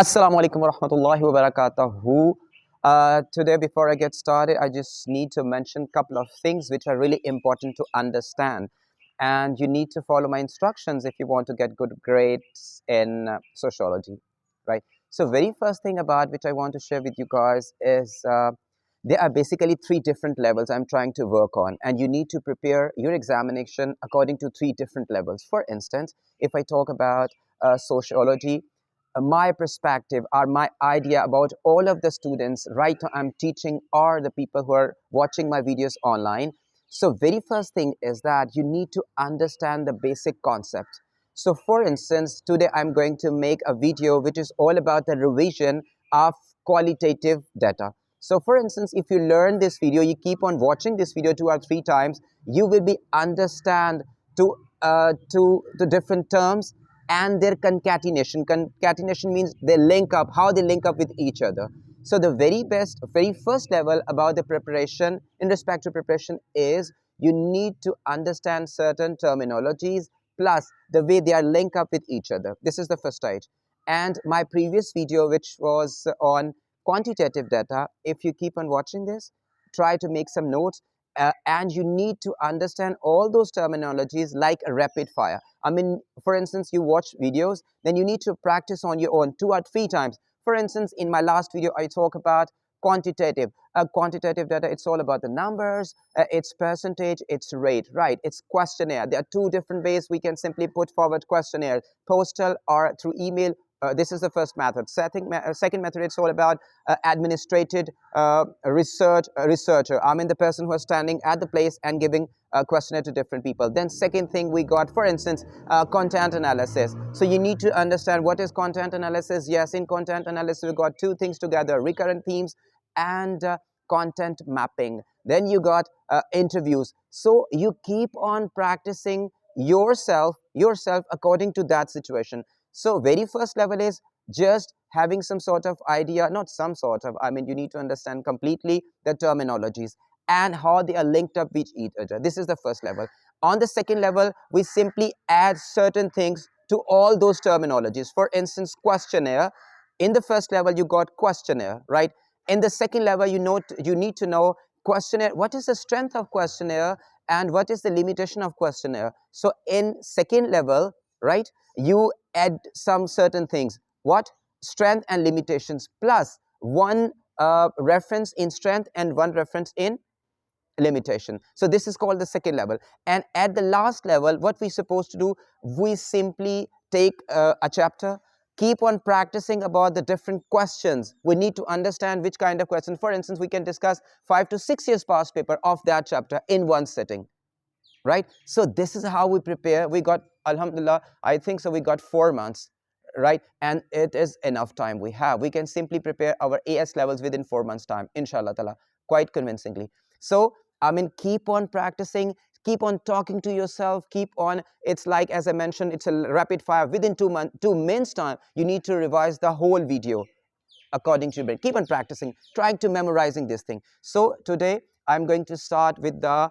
Assalamu alaikum wa rahmatullahi wa barakatuhu. Today, before I get started, I just need to mention a couple of things which are really important to understand. And you need to follow my instructions if you want to get good grades in sociology, right? So, very first thing about which I want to share with you guys is there are basically three different levels I'm trying to work on, and you need to prepare your examination according to three different levels. For instance, if I talk about sociology, my perspective or my idea about all of the students right now I'm teaching or the people who are watching my videos online. So very first thing is that you need to understand the basic concepts. So for instance, today I'm going to make a video which is all about the revision of qualitative data. So for instance, if you learn this video, you keep on watching this video 2 or 3 times, you will be understand to the different terms and their concatenation. Concatenation means they link up, how they link up with each other. So the very first level about the preparation, in respect to preparation, is you need to understand certain terminologies plus the way they are linked up with each other. This is the first stage. And my previous video, which was on quantitative data, if you keep on watching this, try to make some notes, and you need to understand all those terminologies like a rapid fire. I mean, for instance, you watch videos, then you need to practice on your own 2 or 3 times. For instance, in my last video, I talk about quantitative. Quantitative data, it's all about the numbers, it's percentage, it's rate, right? It's questionnaire. There are two different ways we can simply put forward questionnaire, postal or through email. This is the first method. Second method, it's all about administrated researcher. I mean, the person who is standing at the place and giving a questionnaire to different people. Then second thing we got, for instance, content analysis. So you need to understand what is content analysis. Yes, in content analysis, we got two things together, recurrent themes and content mapping. Then you got interviews. So you keep on practicing yourself according to that situation. So very first level is just having some sort of idea, not some sort of, I mean, you need to understand completely the terminologies and how they are linked up with each other. This is the first level. On the second level, we simply add certain things to all those terminologies. For instance, questionnaire. In the first level, you got questionnaire, right? In the second level, you need to know questionnaire, what is the strength of questionnaire and what is the limitation of questionnaire. So in second level, right, you add some certain things. What? Strength and limitations, plus one reference in strength and one reference in limitation. So this is called the second level. And at the last level, what we're supposed to do, we simply take a chapter, keep on practicing about the different questions. We need to understand which kind of question. For instance, we can discuss 5 to 6 years past paper of that chapter in one sitting, right? So this is how we prepare. We got, alhamdulillah, I think so we got 4 months, right? And it is enough time we have. We can simply prepare our AS levels within 4 months time, inshallah ta'ala, quite convincingly. So I mean, keep on practicing, keep on talking to yourself, keep on, it's like, as I mentioned, it's a rapid fire. Within 2 months time, you need to revise the whole video according to your brain. Keep on practicing, trying to memorizing this thing. So today I'm going to start with the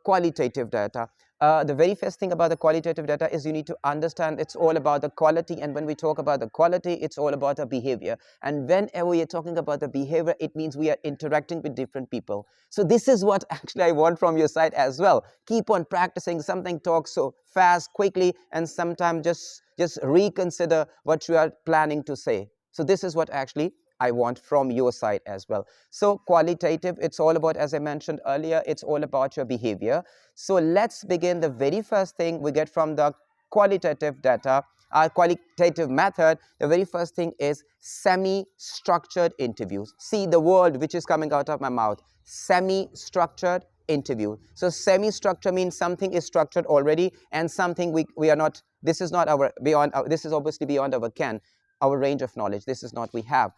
qualitative data. The very first thing about the qualitative data is you need to understand it's all about the quality, and when we talk about the quality, it's all about the behavior. And whenever we are talking about the behavior, it means we are interacting with different people. So this is what actually I want from your side as well. Keep on practicing. Something talks so fast, quickly, and sometimes just reconsider what you are planning to say. So this is what actually I want from your side as well. So qualitative, it's all about, as I mentioned earlier, it's all about your behavior. So let's begin. The very first thing we get from the qualitative data, our qualitative method, the very first thing is semi-structured interviews. See the word which is coming out of my mouth, semi-structured interview. So semi-structure means something is structured already and something we are not, this is not our, beyond, this is obviously beyond our ken, our range of knowledge. This is not we have.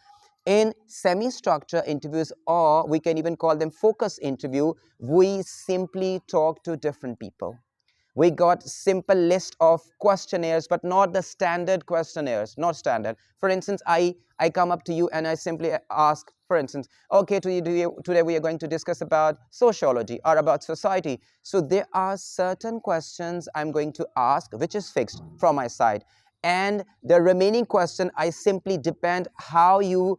In semi-structure interviews, or we can even call them focus interview, we simply talk to different people. We got simple list of questionnaires, but not the standard questionnaires, not standard. For instance, I come up to you and I simply ask, for instance, okay, today we are going to discuss about sociology or about society. So there are certain questions I'm going to ask, which is fixed from my side. and the remaining question, I simply depend how you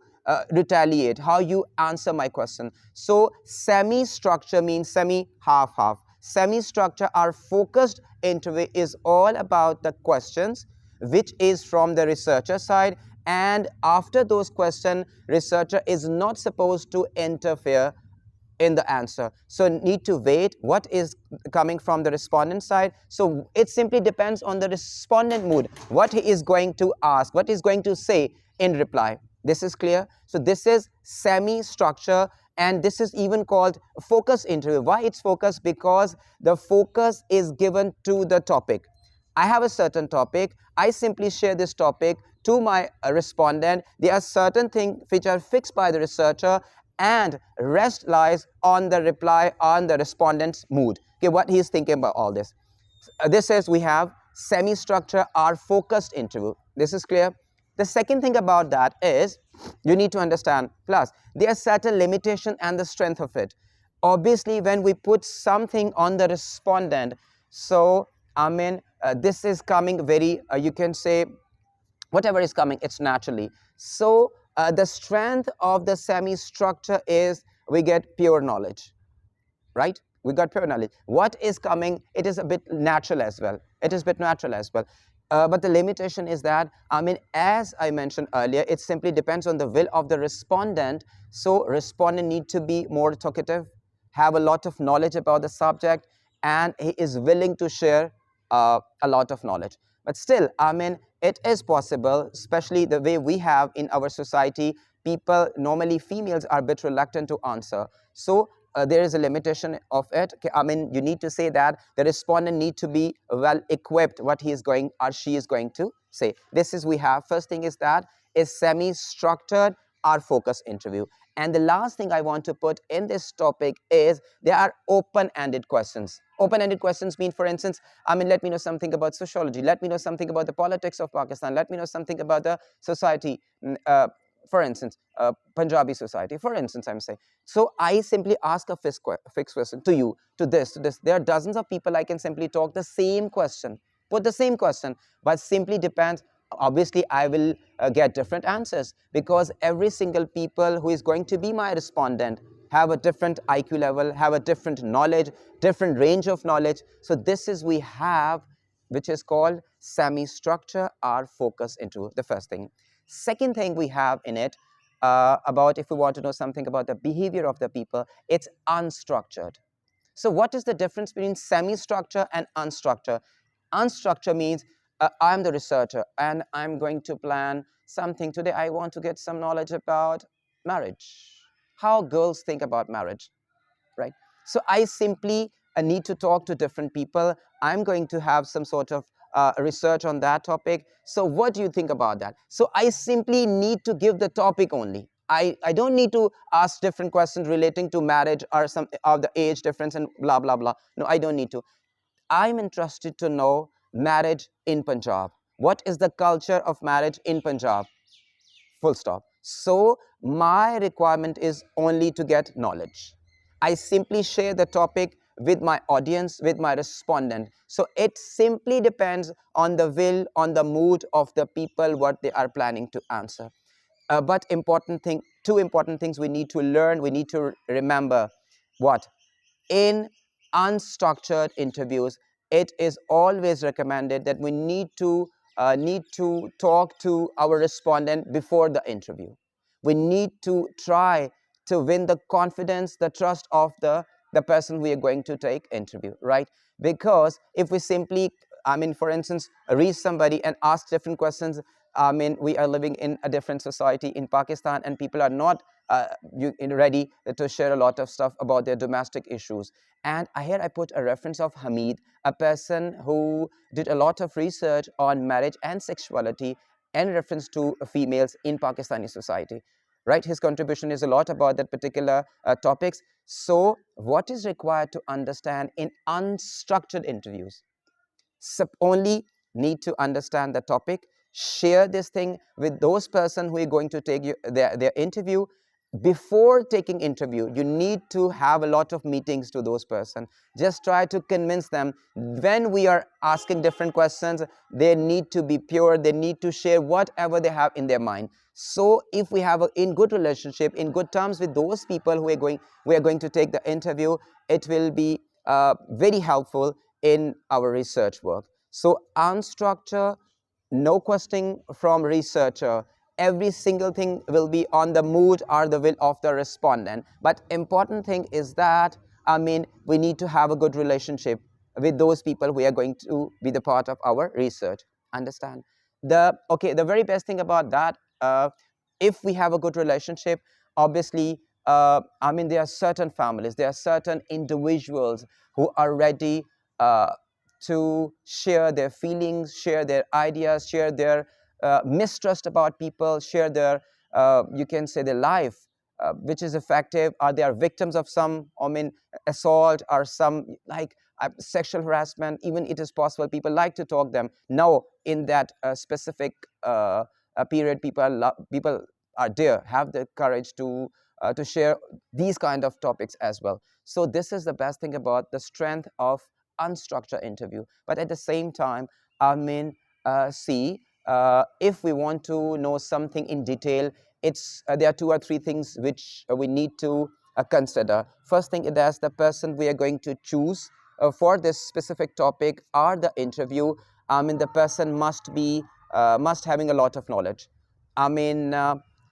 retaliate, how you answer my question. So semi-structure means semi, half, half. Semi-structure, our focused interview, is all about the questions which is from the researcher side, and after those questions, researcher is not supposed to interfere in the answer. So need to wait what is coming from the respondent side. So it simply depends on the respondent mood, what he is going to ask, what he's going to say in reply. This is clear? So this is semi-structure, and this is even called focus interview. Why it's focus? Because the focus is given to the topic. I have a certain topic, I simply share this topic to my respondent. There are certain things which are fixed by the researcher, and rest lies on the reply, on the respondent's mood. Okay, what he is thinking about all this. This is, we have semi-structure or focused interview. This is clear. The second thing about that is you need to understand, plus there are certain limitation and the strength of it. Obviously, when we put something on the respondent, so I mean this is coming very you can say whatever is coming, it's naturally. So the strength of the semi-structure is we get pure knowledge, right? We got pure knowledge. What is coming, it is a bit natural as well. It is a bit natural as well. But the limitation is that, I mean, as I mentioned earlier, it simply depends on the will of the respondent. So respondent need to be more talkative, have a lot of knowledge about the subject, and he is willing to share a lot of knowledge. But still, I mean, it is possible, especially the way we have in our society, people, normally females, are a bit reluctant to answer. So there is a limitation of it. Okay, I mean, you need to say that the respondent need to be well equipped what he is going or she is going to say. This is, we have, first thing is that is semi-structured or focus interview. And the last thing I want to put in this topic is there are open-ended questions. Open-ended questions mean, for instance, I mean, let me know something about sociology, let me know something about the politics of Pakistan, let me know something about the society, for instance, Punjabi society, for instance, I'm saying. So I simply ask a fixed question to you, to this, to this. There are dozens of people I can simply talk the same question, put the same question, but simply depends. Obviously, I will get different answers, because every single people who is going to be my respondent have a different IQ level, have a different knowledge, different range of knowledge. So this is, we have, which is called semi-structure or focus into the first thing. Second thing we have in it, about if we want to know something about the behavior of the people, it's unstructured. So what is the difference between semi-structure and unstructured? Unstructured means I'm the researcher and I'm going to plan something. Today I want to get some knowledge about marriage, how girls think about marriage, right? So I simply need to talk to different people. I'm going to have some sort of research on that topic. So what do you think about that? So I simply need to give the topic only. I don't need to ask different questions relating to marriage or some of the age difference and blah, blah, blah. No, I don't need to. I'm interested to know marriage in Punjab. What is the culture of marriage in Punjab? Full stop. So my requirement is only to get knowledge. I simply share the topic with my audience, with my respondent. So it simply depends on the will, on the mood of the people, what they are planning to answer. But important thing, two important things we need to learn, we need to remember. What? In unstructured interviews, it is always recommended that we need to talk to our respondent before the interview. We need to try to win the confidence, the trust of the person we are going to take interview, right? Because if we simply, I mean, for instance, reach somebody and ask different questions, I mean, we are living in a different society in Pakistan, and people are not ready to share a lot of stuff about their domestic issues. And here I put a reference of Hamid, a person who did a lot of research on marriage and sexuality in reference to females in Pakistani society. Right, his contribution is a lot about that particular topics. So, what is required to understand in unstructured interviews? Only need to understand the topic, share this thing with those person who are going to take you their interview, before taking interview, you need to have a lot of meetings to those person. Just try to convince them. When we are asking different questions, they need to be pure, they need to share whatever they have in their mind. So if we have a in good relationship, in good terms with those people who we are going to take the interview, it will be very helpful in our research work. So unstructured, no questioning from researcher, every single thing will be on the mood or the will of the respondent. But important thing is that, I mean, we need to have a good relationship with those people who are going to be the part of our research. Understand? The very best thing about that, if we have a good relationship, obviously, I mean, there are certain families, there are certain individuals who are ready to share their feelings, share their ideas, share their mistrust about people, share their, you can say, their life, which is effective, or they are victims of some, I mean, assault or some like sexual harassment. Even it is possible people like to talk them. Now, in that specific period, people are there, have the courage to share these kind of topics as well. So this is the best thing about the strength of unstructured interview. But at the same time, I mean, see, if we want to know something in detail, it's there are two or three things which we need to consider. First thing is that the person we are going to choose for this specific topic or the interview, I mean, the person must having a lot of knowledge. I mean,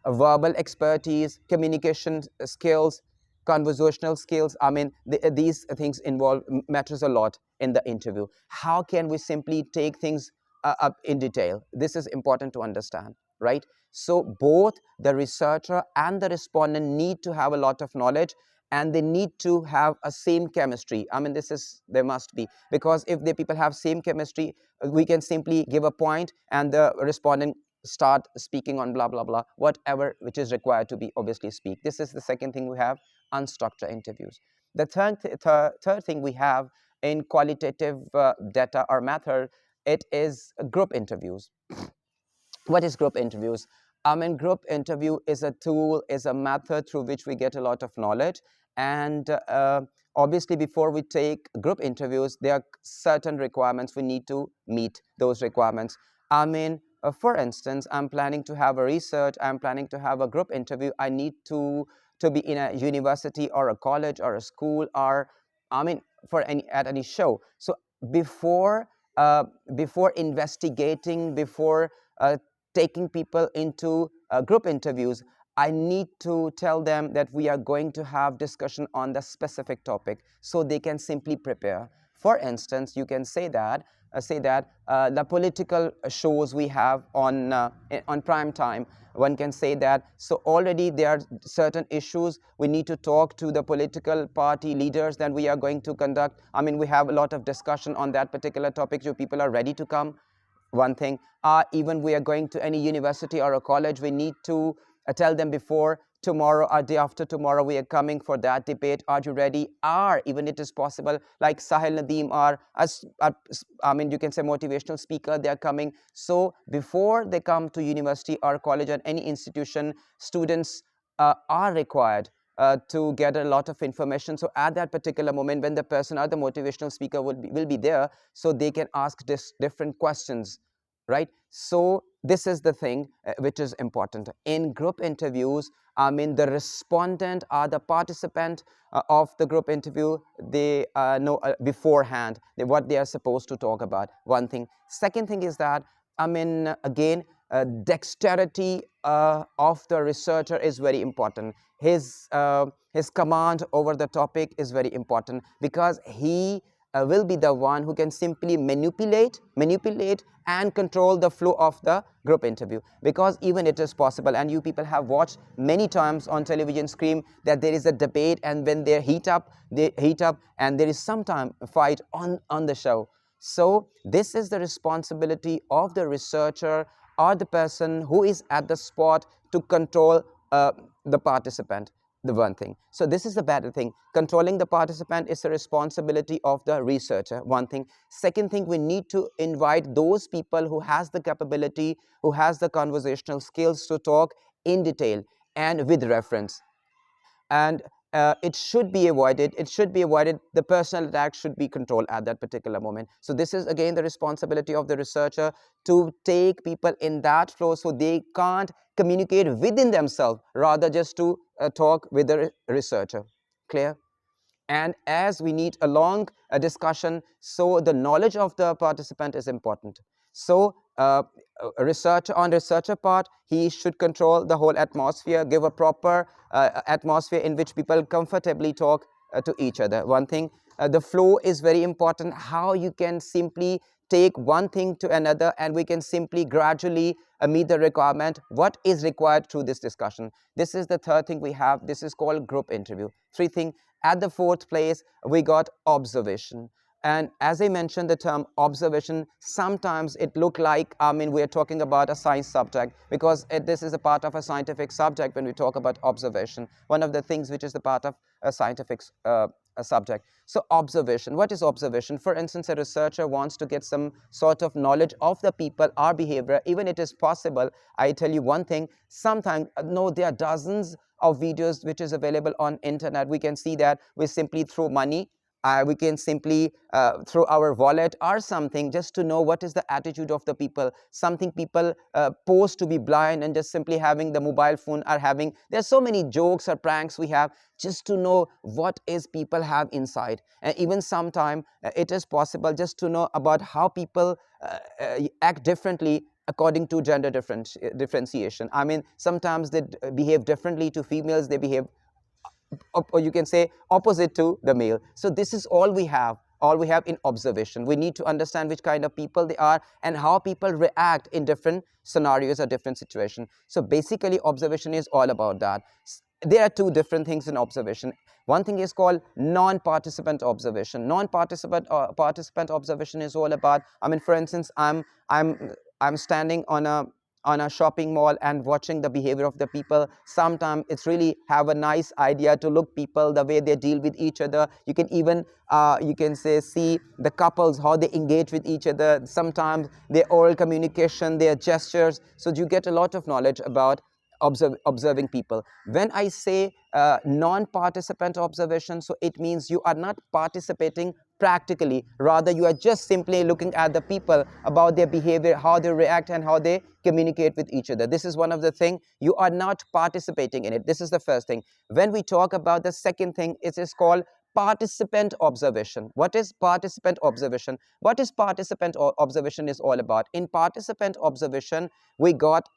verbal expertise, communication skills, conversational skills. I mean, these things involve matters a lot in the interview. How can we simply take things up in detail? This is important to understand, right? So both the researcher and the respondent need to have a lot of knowledge, and they need to have a same chemistry. I mean, this is, there must be, because if the people have same chemistry, we can simply give a point and the respondent start speaking on blah blah blah, whatever which is required to be obviously speak. This is the second thing we have, unstructured interviews. The third thing we have in qualitative data or method, it is group interviews. What is group interviews? I mean, group interview is a tool, is a method through which we get a lot of knowledge. And obviously, before we take group interviews, there are certain requirements we need to meet those requirements. I mean, for instance, I'm planning to have a research, I'm planning to have a group interview. I need to be in a university or a college or a school, or I mean, for any at any show. So before before investigating, before taking people into group interviews, I need to tell them that we are going to have discussion on the specific topic so they can simply prepare. For instance, you can say that the political shows we have on prime time, one can say that, so already there are certain issues we need to talk to the political party leaders, then we are going to conduct, I mean, we have a lot of discussion on that particular topic, so people are ready to come. One thing, even we are going to any university or a college, we need to tell them before, tomorrow or day after tomorrow we are coming for that debate, are you ready? Or even it is possible, like Sahil Nadeem or I mean, you can say motivational speaker, they are coming. So before they come to university or college or any institution, students are required to get a lot of information. So at that particular moment, when the person or the motivational speaker will be there, so they can ask this different questions, right? So this is the thing which is important in group interviews. I mean, the respondent or the participant of the group interview, they know beforehand what they are supposed to talk about. One thing. Second thing is that, I mean, again, dexterity of the researcher is very important. His command over the topic is very important, because he will be the one who can simply manipulate and control the flow of the group interview. Because even it is possible, and you people have watched many times on television screen, that there is a debate, and when they heat up, and there is sometime a fight on the show. So this is the responsibility of the researcher or the person who is at the spot to control the participant, the one thing. So this is the better thing. Controlling the participant is the responsibility of the researcher, one thing. Second thing, we need to invite those people who has the capability, who has the conversational skills to talk in detail and with reference. and it should be avoided. It should be avoided. The personal attack should be controlled at that particular moment. So this is again the responsibility of the researcher to take people in that flow so they can't communicate within themselves, rather just to talk with the researcher. Clear? And as we need a long discussion, so the knowledge of the participant is important. So a researcher, on researcher part, he should control the whole atmosphere, give a proper atmosphere in which people comfortably talk to each other. One thing, the flow is very important, how you can simply take one thing to another, and we can simply gradually meet the requirement, what is required through this discussion. This is the third thing we have. This is called group interview. Three things. At the fourth place, we got observation. And as I mentioned, the term observation, sometimes it look like, we're talking about a science subject, because this is a part of a scientific subject when we talk about observation. One of the things which is the part of a scientific a subject. So observation, what is observation? For instance, a researcher wants to get some sort of knowledge of the people, our behavior. Even it is possible, I tell you one thing, sometimes, no, there are dozens of videos which is available on internet. We can see that we simply throw money, we can simply throw our wallet or something, just to know what is the attitude of the people. Something people pose to be blind and just simply having the mobile phone, or having, there's so many jokes or pranks we have, just to know what is people have inside. And even sometime it is possible just to know about how people act differently according to gender differentiation. Sometimes they behave differently to females, they behave, or you can say, opposite to the male. So this is all we have in observation. We need to understand which kind of people they are and how people react in different scenarios or different situations. So basically observation is all about that. There are two different things in observation. One thing is called non-participant observation. Non-participant participant observation is all about, for instance, I'm standing on a shopping mall and watching the behavior of the people. Sometimes it's really have a nice idea to look people, the way they deal with each other. You can even you can say see the couples, how they engage with each other. Sometimes their oral communication, their gestures. So you get a lot of knowledge about observing people. When I say non-participant observation, so it means you are not participating practically, rather you are just simply looking at the people, about their behavior, how they react and how they communicate with each other. This is one of the things, you are not participating in it. This is the first thing. When we talk about the second thing, it is called participant observation. What is participant observation? What is participant observation is all about? In participant observation, we got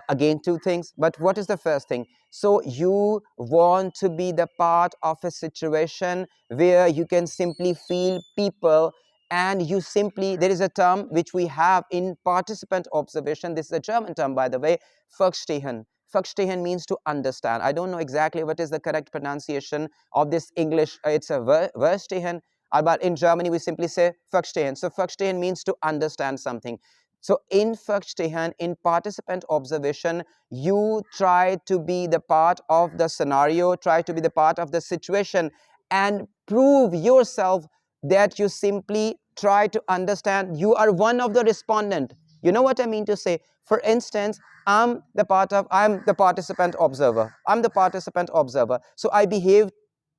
again two things. But what is the first thing? So you want to be the part of a situation where you can simply feel people, and you simply, there is a term which we have in participant observation. This is a German term, by the way, verstehen. Verstehen means to understand. I don't know exactly what is the correct pronunciation of this English. It's a verstehen, but in Germany we simply say verstehen. So verstehen means to understand something. So in Verstehen, in participant observation, you try to be the part of the scenario, try to be the part of the situation, and prove yourself that you simply try to understand. You are one of the respondent. You know what I mean to say? For instance, I'm the participant observer. I'm the participant observer. So I behave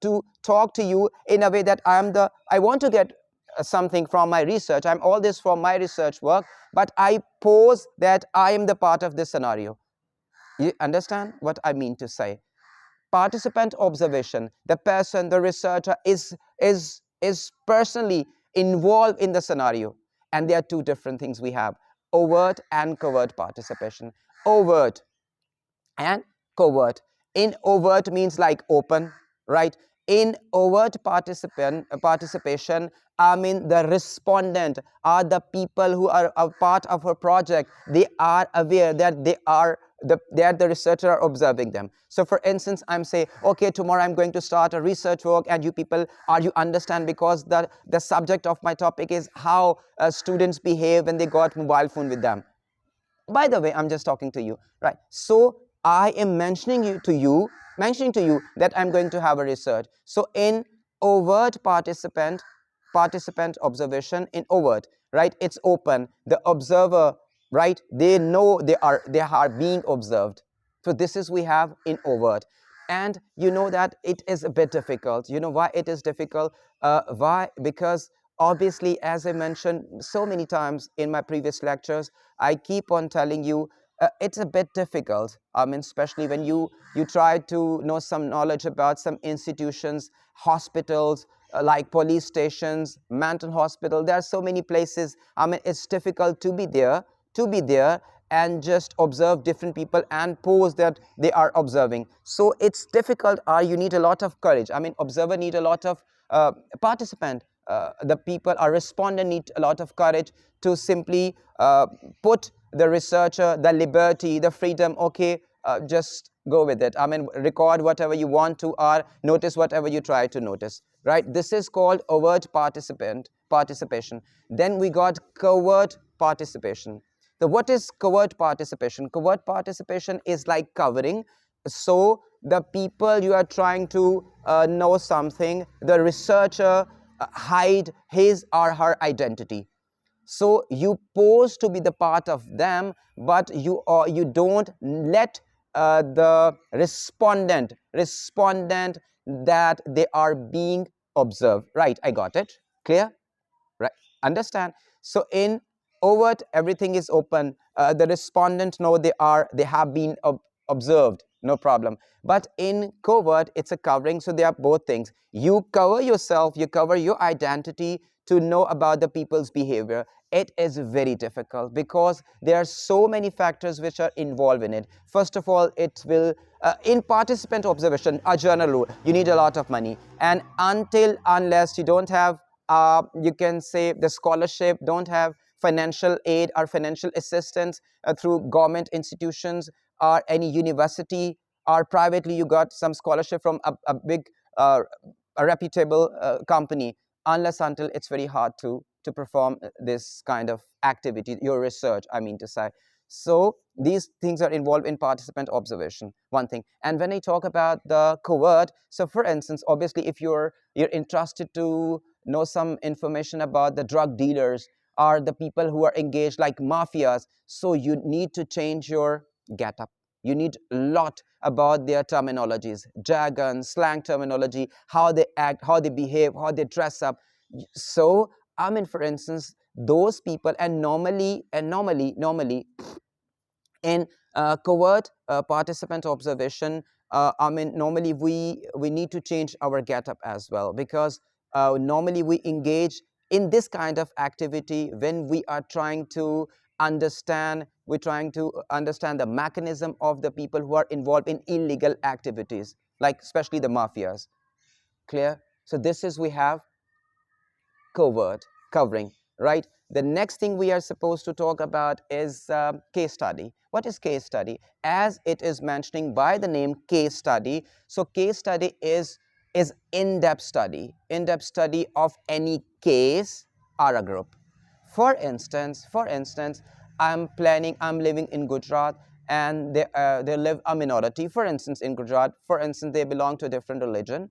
to talk to you in a way that I want to get something from my research. I'm all this from my research work, but I pose that I am the part of this scenario. You understand what I mean to say? Participant observation, the person, the researcher is personally involved in the scenario. And there are two different things we have: overt and covert participation. Overt and covert. In overt means like open, right? In overt participation, the respondent are the people who are a part of a project. They are aware that the researcher are observing them. So for instance, I'm say, okay, tomorrow I'm going to start a research work, and you people, you understand, because the subject of my topic is how students behave when they got mobile phone with them. By the way, I'm just talking to you, right? So I am mentioning to you that I'm going to have a research. So in overt participant observation, in overt, right, it's open. The observer, right, they know they are being observed. So this is we have in overt. And you know that it is a bit difficult. You know why it is difficult? Why? Because obviously, as I mentioned so many times in my previous lectures, I keep on telling you, it's a bit difficult. I mean, especially when you try to know some knowledge about some institutions, hospitals, like police stations, mental hospital. There are so many places. I mean, it's difficult to be there and just observe different people and pose that they are observing. So it's difficult. You need a lot of courage. I mean, observer need a lot of participant. The people, our respondent, need a lot of courage to simply put the researcher the liberty, the freedom. Okay, just go with it. I mean, record whatever you want to, or notice whatever you try to notice. Right? This is called overt participation. Then we got covert participation. The what is covert participation? Covert participation is like covering. So the people you are trying to know something, the researcher hide his or her identity. So you pose to be the part of them, but you don't let the respondent that they are being observed. Right? I got it. Clear? Right? Understand? So in overt, everything is open. The respondent know they have been observed, no problem. But in covert, it's a covering. So there are both things. You cover yourself, you cover your identity to know about the people's behavior. It is very difficult because there are so many factors which are involved in it. First of all, it will in participant observation, a journal rule, you need a lot of money, and unless you don't have, you can say, the scholarship, don't have financial aid or financial assistance through government institutions or any university, or privately you got some scholarship from a big uh, a reputable company. Unless until, it's very hard to perform this kind of activity, your research, I mean to say. So these things are involved in participant observation, one thing. And when I talk about the covert, so for instance, obviously, if you're interested to know some information about the drug dealers or the people who are engaged like mafias, so you need to change your get up. You need a lot about their terminologies, jargon, slang terminology, how they act, how they behave, how they dress up. So I mean, for instance, those people, and normally in covert participant observation, I mean, normally we need to change our get-up as well, because normally we engage in this kind of activity when we're trying to understand the mechanism of the people who are involved in illegal activities, like especially the mafias. Clear? So this is, we have covert, covering, right? The next thing we are supposed to talk about is case study. What is case study? As it is mentioning by the name case study, so case study is in-depth study of any case or a group. For instance, I'm living in Gujarat, and they live a minority, for instance, in Gujarat. For instance, they belong to a different religion.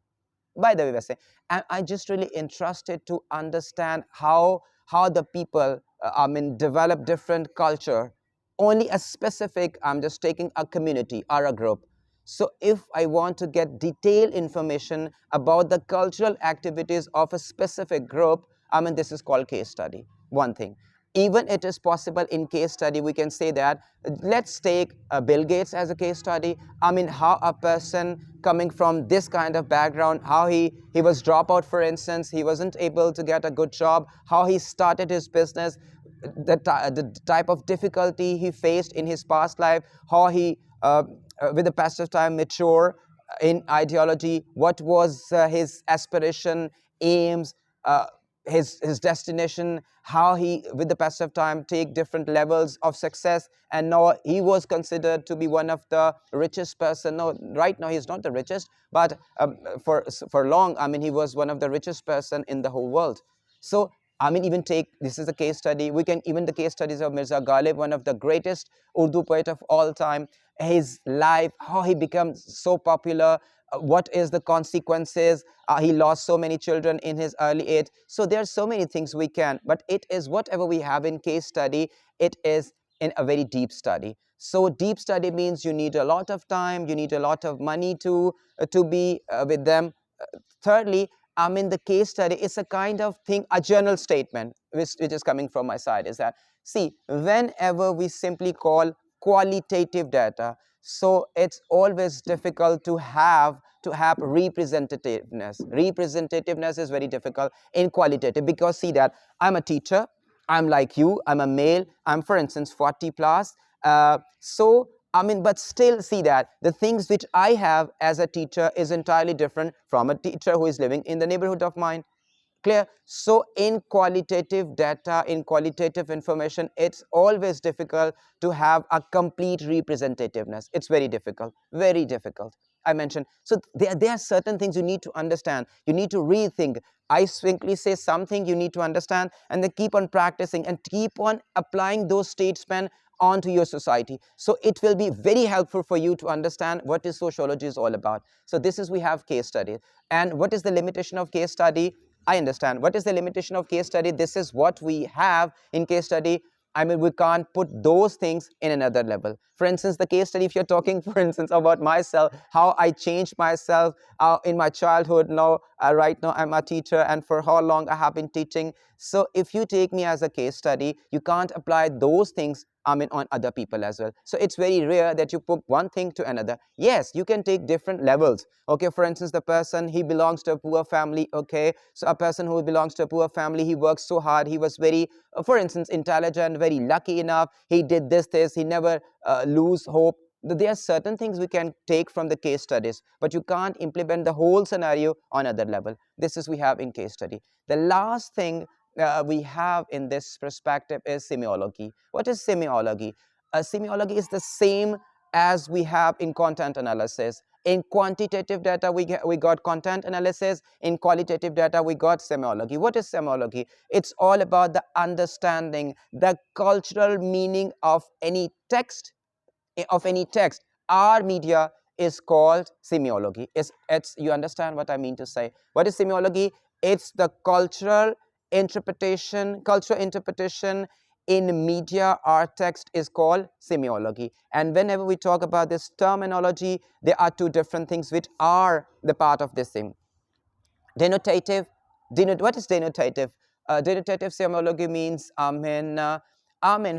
By the way, Wesley, I just really interested to understand how the people, I mean, develop different culture. Only a specific, I'm just taking a community or a group. So if I want to get detailed information about the cultural activities of a specific group, I mean, this is called case study. One thing. Even it is possible in case study, we can say that, let's take Bill Gates as a case study. I mean, how a person coming from this kind of background, how he was dropout, for instance, he wasn't able to get a good job, how he started his business, the type of difficulty he faced in his past life, how he, with the passage of time, mature in ideology, what was his aspiration, aims, uh, his destination, how he, with the passage of time, take different levels of success, and now he was considered to be one of the richest person. No, right now he's not the richest, but for long, I mean, he was one of the richest person in the whole world. So I mean, even take, this is a case study. We can even the case studies of Mirza Ghalib, one of the greatest Urdu poet of all time. His life, how he becomes so popular, what is the consequences. He lost so many children in his early age. So there are so many things we can, but it is whatever we have in case study. It is in a very deep study. So deep study means you need a lot of time, you need a lot of money to be with them. Thirdly, I mean, the case study is a kind of thing, a general statement, which is coming from my side, is that, see, whenever we simply call qualitative data, so it's always difficult to have representativeness. Representativeness is very difficult in qualitative, because see that I'm a teacher, I'm like you, I'm a male, I'm for instance 40 plus. So I mean, but still see that the things which I have as a teacher is entirely different from a teacher who is living in the neighborhood of mine. Clear? So in qualitative data, in qualitative information, it's always difficult to have a complete representativeness. It's very difficult, very difficult. I mentioned. So there are certain things you need to understand. You need to rethink. I simply say something you need to understand, and then keep on practicing and keep on applying those statements onto your society. So it will be very helpful for you to understand what is sociology is all about. So this is, we have case study. And what is the limitation of case study? I understand. What is the limitation of case study? This is what we have in case study. I mean, we can't put those things in another level. For instance, the case study, if you're talking, for instance, about myself, how I changed myself in my childhood. Now, right now, I'm a teacher, and for how long I have been teaching. So if you take me as a case study, you can't apply those things, I mean, on other people as well. So it's very rare that you put one thing to another. Yes, you can take different levels. Okay, for instance, the person, he belongs to a poor family. Okay, so a person who belongs to a poor family, he works so hard, he was very, for instance, intelligent, very lucky enough, he did this, he never lose hope. There are certain things we can take from the case studies, but you can't implement the whole scenario on other level. This is we have in case study. The last thing we have in this perspective is semiology. What is semiology? Semiology is the same as we have in content analysis. In quantitative data, we got content analysis. In qualitative data, we got semiology. What is semiology? It's all about the understanding the cultural meaning of any text. Our media is called semiology. It's you understand what I mean to say. What is semiology? It's the cultural interpretation in media. Our text is called semiology. And whenever we talk about this terminology, there are two different things which are the part of this thing. Denotative. What is denotative? Denotative semiology means,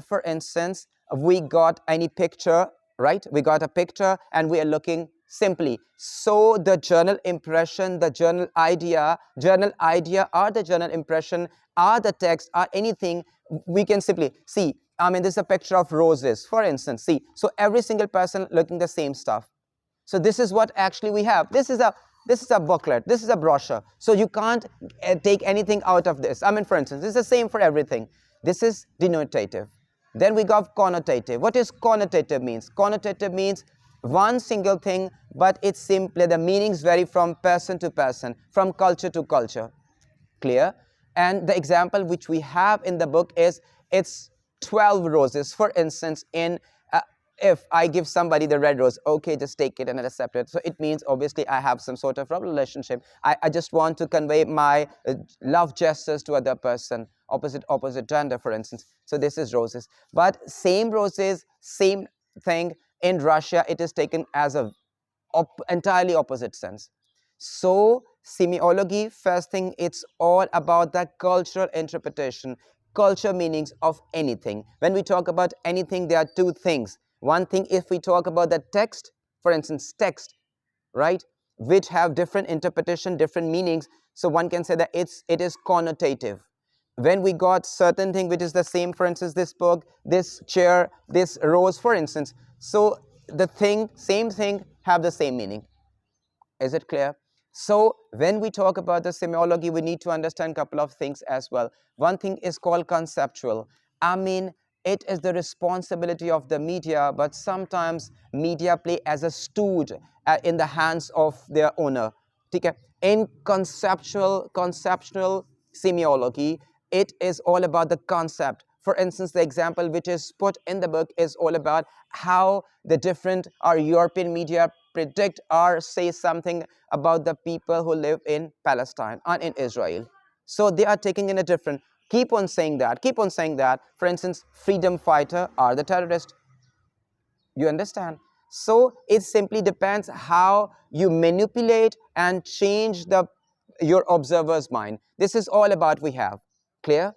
for instance, we got any picture, right? We got a picture and we are looking simply. So the journal impression, the journal idea, or the journal impression, or the text, or anything, we can simply see. This is a picture of roses, for instance. See, so every single person looking the same stuff. So this is what actually we have. This is a booklet. This is a brochure. So you can't take anything out of this. For instance, this is the same for everything. This is denotative. Then we got connotative. What is connotative means? Connotative means one single thing, but it's simply the meanings vary from person to person, from culture to culture. Clear? And the example which we have in the book is, it's 12 roses. For instance, if I give somebody the red rose, okay, just take it and accept it. So it means obviously I have some sort of relationship. I just want to convey my love gestures to other person, opposite gender, for instance. So this is roses. But same roses, same thing in Russia, it is taken as a entirely opposite sense. So semiology, first thing, it's all about the cultural interpretation, culture meanings of anything. When we talk about anything, there are two things. One thing, if we talk about the text, for instance, text, right, which have different interpretation, different meanings. So one can say that it is connotative. When we got certain thing which is the same, for instance, this book, this chair, this rose, for instance. So the thing, same thing, have the same meaning. Is it clear? So when we talk about the semiology, we need to understand a couple of things as well. One thing is called conceptual. It is the responsibility of the media, but sometimes media play as a stooge in the hands of their owner. Okay? In conceptual semiology, it is all about the concept. For instance, the example which is put in the book is all about how the different European media predict or say something about the people who live in Palestine and in Israel. So they are taking in a different. Keep on saying that, keep on saying that. For instance, freedom fighter are the terrorists. You understand? So it simply depends how you manipulate and change your observer's mind. This is all about we have. Clear?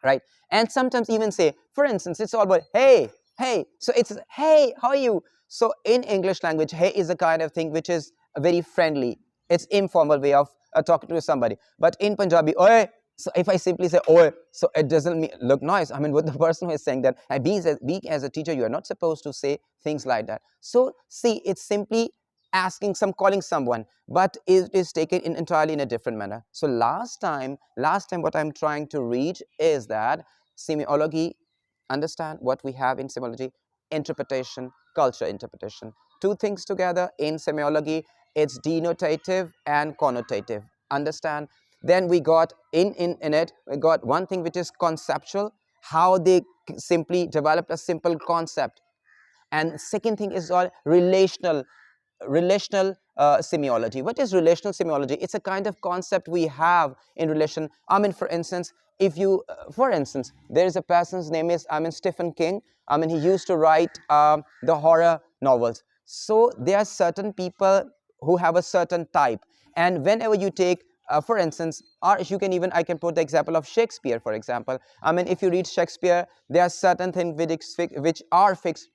Right? And sometimes even say, for instance, it's all about hey, hey. So it's hey, how are you? So in English language, hey is a kind of thing which is very friendly. It's informal way of talking to somebody. But in Punjabi, oi. So if I simply say oi, so it doesn't look nice. I mean, what the person who is saying that, and being as a teacher, you are not supposed to say things like that. So see, it's simply asking calling someone, but it is taken entirely in a different manner. So last time what I'm trying to reach is that semiology, understand what we have in semiology: interpretation, culture interpretation, two things together. In semiology, it's denotative and connotative, understand. Then we got in it, we got one thing which is conceptual, how they simply developed a simple concept. And second thing is all relational semiology. What is relational semiology? It's a kind of concept we have in relation. I mean, for instance, if you for instance, there is a person's name is, I mean, Stephen King. I mean, he used to write the horror novels. So there are certain people who have a certain type, and whenever you take for instance, or you can even, I can put the example of Shakespeare, for example. I mean, if you read Shakespeare, there are certain things which are fixed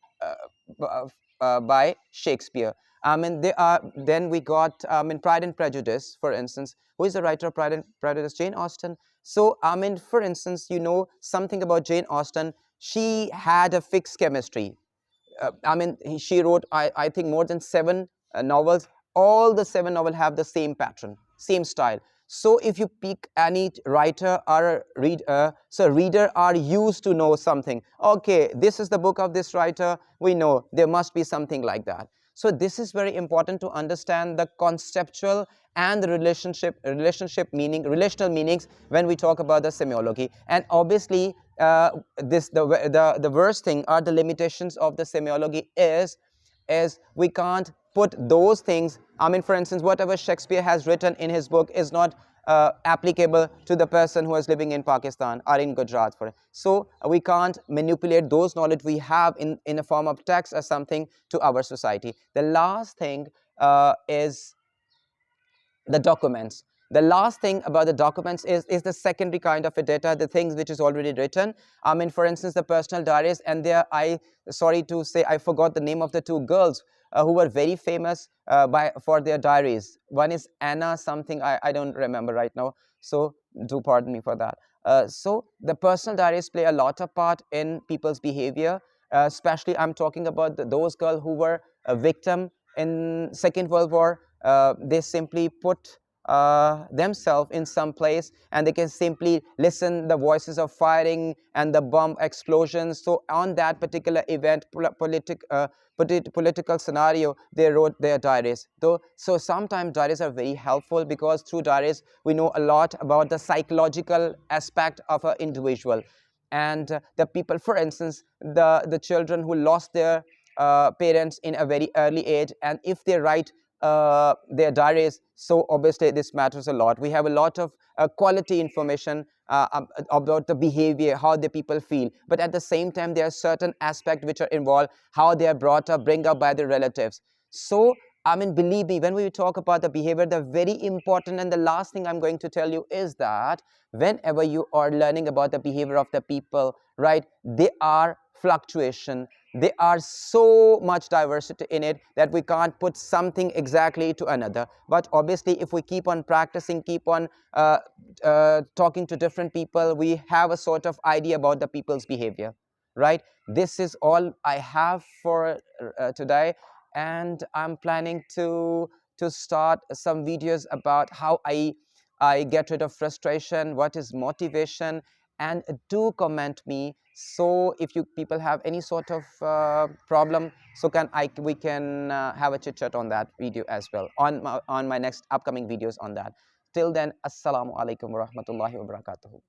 by Shakespeare. I mean, they are. Then we got in Pride and Prejudice, for instance. Who is the writer of Pride and Prejudice? Jane Austen. So, I mean, for instance, you know something about Jane Austen. She had a fixed chemistry. I mean, she wrote, I think, more than seven novels. All the seven novels have the same pattern, same style. So if you pick any writer or reader, so reader are used to know something. Okay, this is the book of this writer. We know there must be something like that. So this is very important to understand the conceptual and the relational meanings when we talk about the semiology. And obviously, the worst thing or the limitations of the semiology is we can't put those things. I mean, for instance, whatever Shakespeare has written in his book is not applicable to the person who is living in Pakistan or in Gujarat. So we can't manipulate those knowledge we have in a form of text or something to our society. The last thing is the documents. The last thing about the documents is the secondary kind of a data, the things which is already written. I mean, for instance, the personal diaries. And there, sorry to say, I forgot the name of the two girls who were very famous for their diaries. One is Anna something, I don't remember right now, so do pardon me for that. So the personal diaries play a lot of part in people's behavior. Especially I'm talking about those girls who were a victim in Second World War. They simply put themselves in some place, and they can simply listen the voices of firing and the bomb explosions. So on that particular event, political scenario, they wrote their diaries. So sometimes diaries are very helpful, because through diaries we know a lot about the psychological aspect of an individual. And the people, for instance, the children who lost their parents in a very early age, and if they write their diaries, so obviously this matters a lot. We have a lot of quality information about the behavior, how the people feel, but at the same time there are certain aspects which are involved, how they are brought up, bring up by their relatives. So I mean, believe me, when we talk about the behavior, the very important and the last thing I'm going to tell you is that whenever you are learning about the behavior of the people, right, they are fluctuation. There are so much diversity in it that we can't put something exactly to another. But obviously, if we keep on practicing, keep on talking to different people, we have a sort of idea about the people's behavior, right? This is all I have for today, and I'm planning to start some videos about how I get rid of frustration, what is motivation, and do comment me. So if you people have any sort of problem, so we can have a chit chat on that video as well on my next upcoming videos on that. Till then, assalamu alaikum wa rahmatullahi wa barakatuhu.